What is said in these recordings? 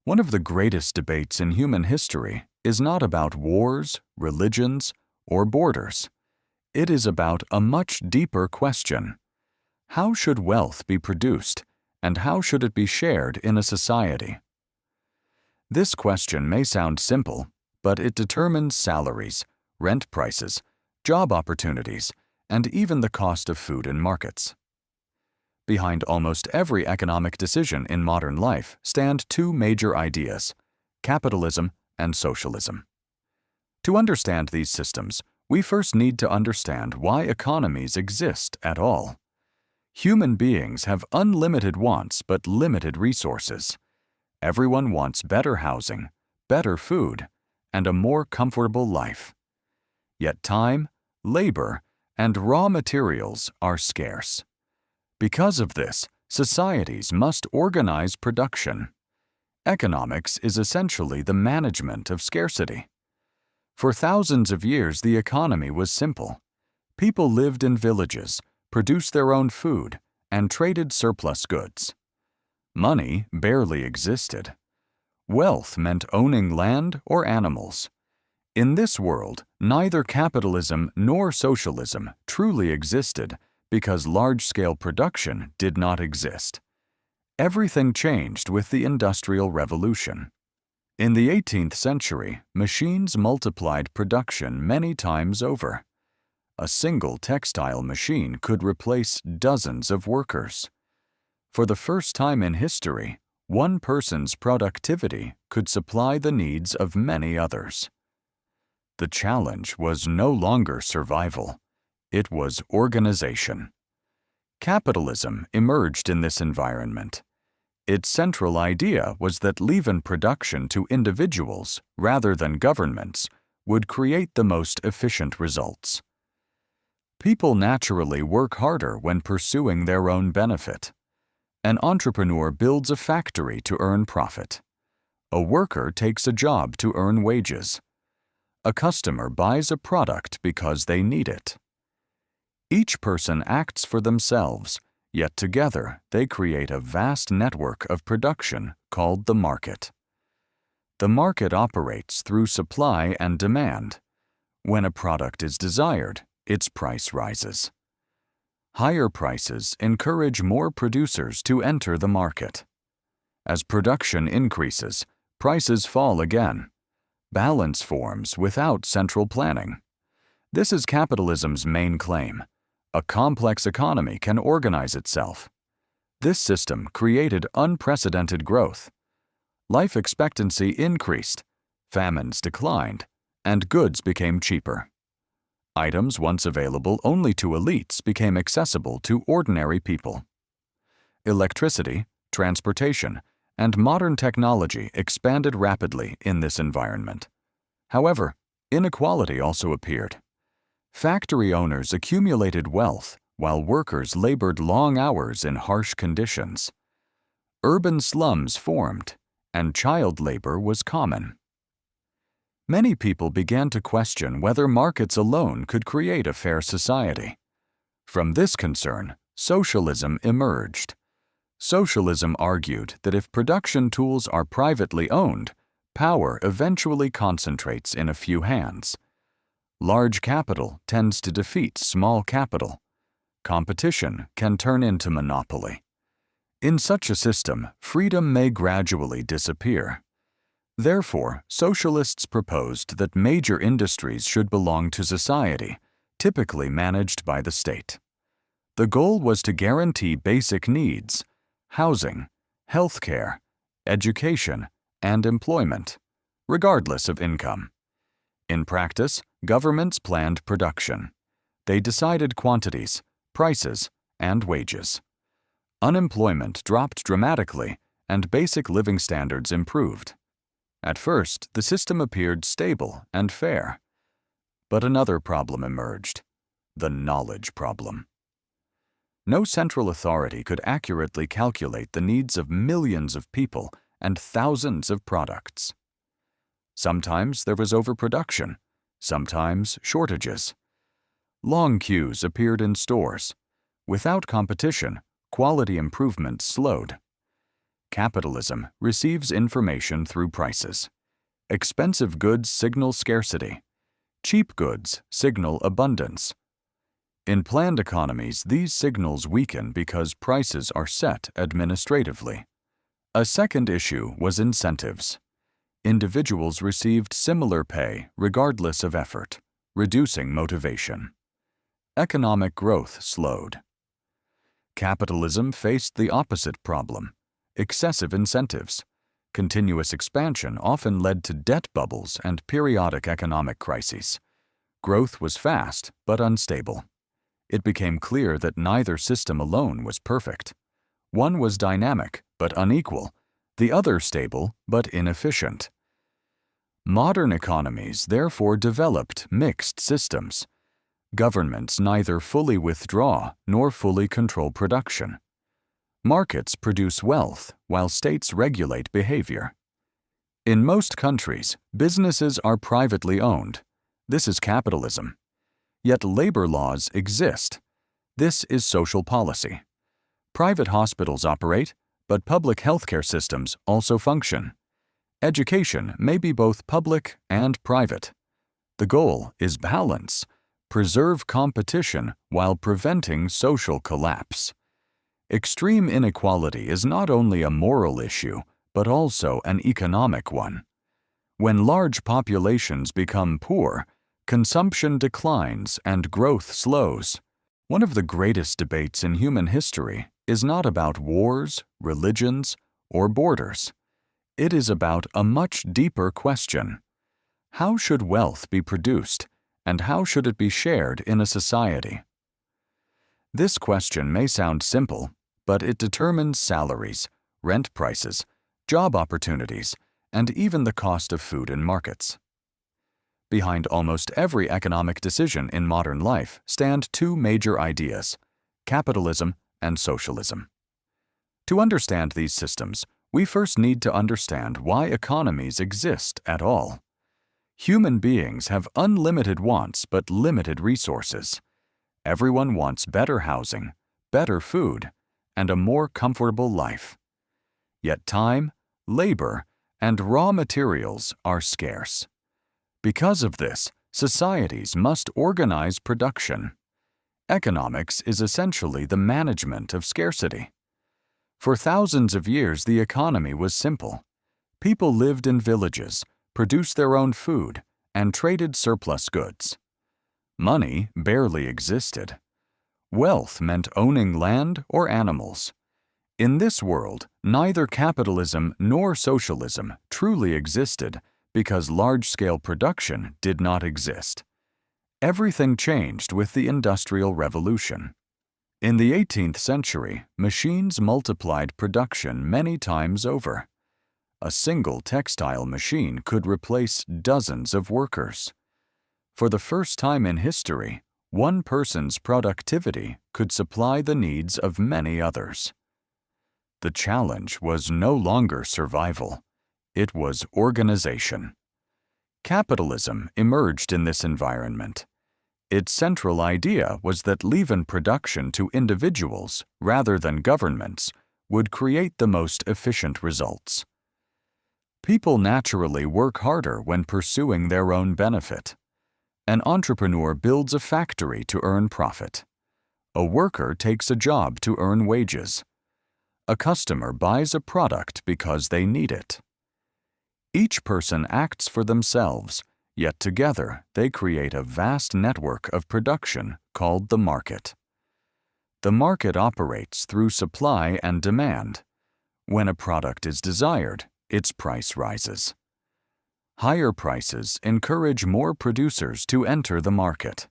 One of the greatest debates in human history is not about wars, religions, or borders. It is about a much deeper question. How should wealth be produced, and how should it be shared in a society? This question may sound simple, but it determines salaries, rent prices, job opportunities, and even the cost of food in markets. Behind almost every economic decision in modern life stand two major ideas: capitalism and socialism. To understand these systems, we first need to understand why economies exist at all. Human beings have unlimited wants but limited resources. Everyone wants better housing, better food, and a more comfortable life. Yet time, labor, and raw materials are scarce. Because of this, societies must organize production. Economics is essentially the management of scarcity. For thousands of years, the economy was simple. People lived in villages, produced their own food, and traded surplus goods. Money barely existed. Wealth meant owning land or animals. In this world, neither capitalism nor socialism truly existed because large-scale production did not exist. Everything changed with the Industrial Revolution. In the 18th century, machines multiplied production many times over. A single textile machine could replace dozens of workers. For the first time in history, one person's productivity could supply the needs of many others. The challenge was no longer survival. It was organization. Capitalism emerged in this environment. Its central idea was that leaving production to individuals rather than governments would create the most efficient results. People naturally work harder when pursuing their own benefit. An entrepreneur builds a factory to earn profit. A worker takes a job to earn wages. A customer buys a product because they need it. Each person acts for themselves, yet together they create a vast network of production called the market. The market operates through supply and demand. When a product is desired, its price rises. Higher prices encourage more producers to enter the market. As production increases, prices fall again. Balance forms without central planning. This is capitalism's main claim. A complex economy can organize itself. This system created unprecedented growth. Life expectancy increased, famines declined, and goods became cheaper. Items once available only to elites became accessible to ordinary people. Electricity, transportation, and modern technology expanded rapidly in this environment. However, inequality also appeared. Factory owners accumulated wealth while workers labored long hours in harsh conditions. Urban slums formed, and child labor was common. Many people began to question whether markets alone could create a fair society. From this concern, socialism emerged. Socialism argued that if production tools are privately owned, power eventually concentrates in a few hands. Large capital tends to defeat small capital. Competition can turn into monopoly. In such a system, freedom may gradually disappear. Therefore, socialists proposed that major industries should belong to society, typically managed by the state. The goal was to guarantee basic needs: housing, health care, education, and employment, regardless of income. In practice, governments planned production. They decided quantities, prices, and wages. Unemployment dropped dramatically, and basic living standards improved. At first, the system appeared stable and fair. But another problem emerged: the knowledge problem. No central authority could accurately calculate the needs of millions of people and thousands of products. Sometimes there was overproduction, sometimes shortages. Long queues appeared in stores. Without competition, quality improvements slowed. Capitalism receives information through prices. Expensive goods signal scarcity. Cheap goods signal abundance. In planned economies, these signals weaken because prices are set administratively. A second issue was incentives. Individuals received similar pay regardless of effort, reducing motivation. Economic growth slowed. Capitalism faced the opposite problem: excessive incentives. Continuous expansion often led to debt bubbles and periodic economic crises. Growth was fast but unstable. It became clear that neither system alone was perfect. One was dynamic but unequal, the other stable but inefficient. Modern economies therefore developed mixed systems. Governments neither fully withdraw nor fully control production. Markets produce wealth while states regulate behavior. In most countries, businesses are privately owned. This is capitalism. Yet labor laws exist. This is social policy. Private hospitals operate, but public healthcare systems also function. Education may be both public and private. The goal is balance. Preserve competition while preventing social collapse. Extreme inequality is not only a moral issue, but also an economic one. When large populations become poor, consumption declines and growth slows. One of the greatest debates in human history is not about wars, religions, or borders. It is about a much deeper question. How should wealth be produced, and how should it be shared in a society? This question may sound simple, but it determines salaries, rent prices, job opportunities, and even the cost of food in markets. Behind almost every economic decision in modern life stand two major ideas: capitalism and socialism. To understand these systems, we first need to understand why economies exist at all. Human beings have unlimited wants but limited resources. Everyone wants better housing, better food, and a more comfortable life. Yet time, labor, and raw materials are scarce. Because of this, societies must organize production. Economics is essentially the management of scarcity. For thousands of years, the economy was simple. People lived in villages, produced their own food, and traded surplus goods. Money barely existed. Wealth meant owning land or animals. In this world, neither capitalism nor socialism truly existed because large-scale production did not exist. Everything changed with the Industrial Revolution. In the 18th century, machines multiplied production many times over. A single textile machine could replace dozens of workers. For the first time in history, one person's productivity could supply the needs of many others. The challenge was no longer survival. It was organization. Capitalism emerged in this environment. Its central idea was that leaving production to individuals rather than governments would create the most efficient results. People naturally work harder when pursuing their own benefit. An entrepreneur builds a factory to earn profit. A worker takes a job to earn wages. A customer buys a product because they need it. Each person acts for themselves, yet together they create a vast network of production called the market. The market operates through supply and demand. When a product is desired, its price rises. Higher prices encourage more producers to enter the market.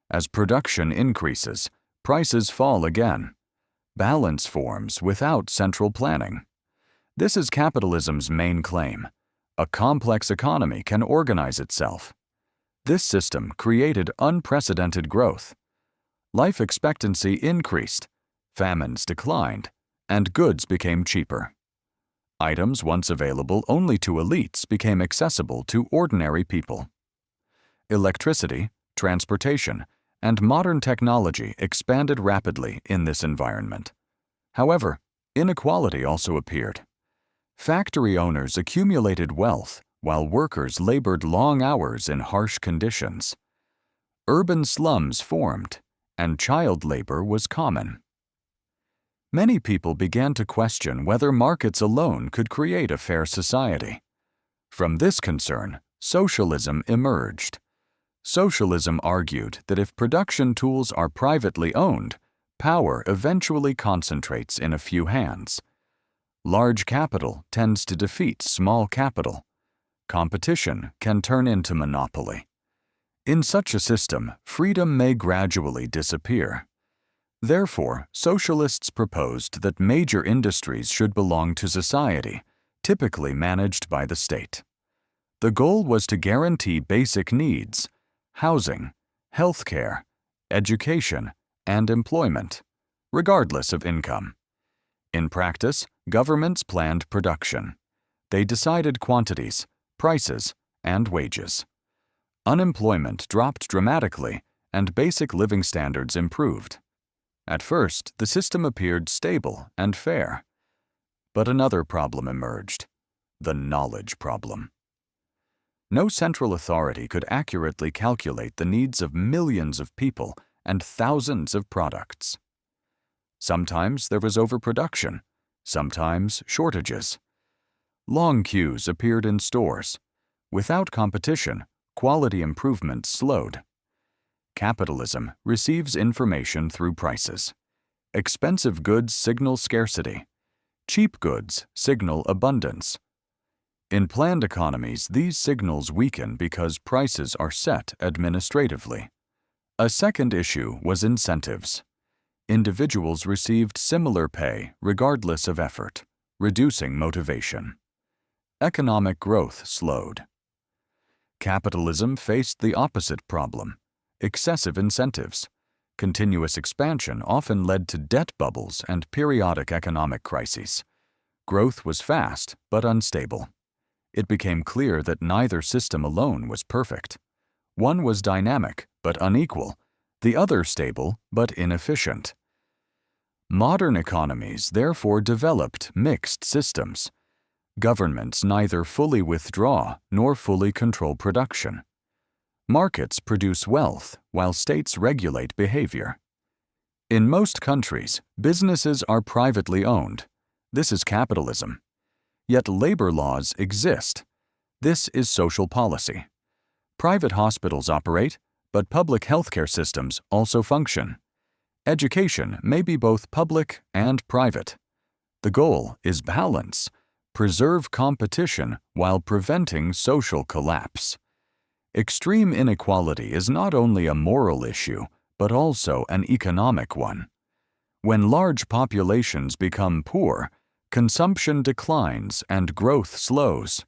As production increases, prices fall again. Balance forms without central planning. This is capitalism's main claim. A complex economy can organize itself. This system created unprecedented growth. Life expectancy increased, famines declined, and goods became cheaper. Items once available only to elites became accessible to ordinary people. Electricity, transportation, and modern technology expanded rapidly in this environment. However, Inequality also appeared. Factory owners accumulated wealth while workers labored long hours in harsh conditions. Urban slums formed, and child labor was common. Many people began to question whether markets alone could create a fair society. From this concern, socialism emerged. Socialism argued that if production tools are privately owned, power eventually concentrates in a few hands. Large capital tends to defeat small capital. Competition can turn into monopoly. In such a system, freedom may gradually disappear. Therefore, socialists proposed that major industries should belong to society, typically managed by the state. The goal was to guarantee basic needs: housing, health care, education, and employment, regardless of income. In practice, governments planned production. They decided quantities, prices, and wages. Unemployment dropped dramatically, and basic living standards improved. At first, the system appeared stable and fair. But another problem emerged: the knowledge problem. No central authority could accurately calculate the needs of millions of people and thousands of products. Sometimes there was overproduction, sometimes shortages. Long queues appeared in stores. Without competition, quality improvements slowed. Capitalism receives information through prices. Expensive goods signal scarcity. Cheap goods signal abundance. In planned economies, these signals weaken because prices are set administratively. A second issue was incentives. Individuals received similar pay regardless of effort, reducing motivation. Economic growth slowed. Capitalism faced the opposite problem: excessive incentives. Continuous expansion often led to debt bubbles and periodic economic crises. Growth was fast but unstable. It became clear that neither system alone was perfect. One was dynamic but unequal, the other stable but inefficient. Modern economies therefore developed mixed systems. Governments neither fully withdraw nor fully control production. Markets produce wealth while states regulate behavior. In most countries, businesses are privately owned. This is capitalism. Yet labor laws exist. This is social policy. Private hospitals operate, but public healthcare systems also function. Education may be both public and private. The goal is balance. Preserve competition while preventing social collapse. Extreme inequality is not only a moral issue, but also an economic one. When large populations become poor, consumption declines and growth slows.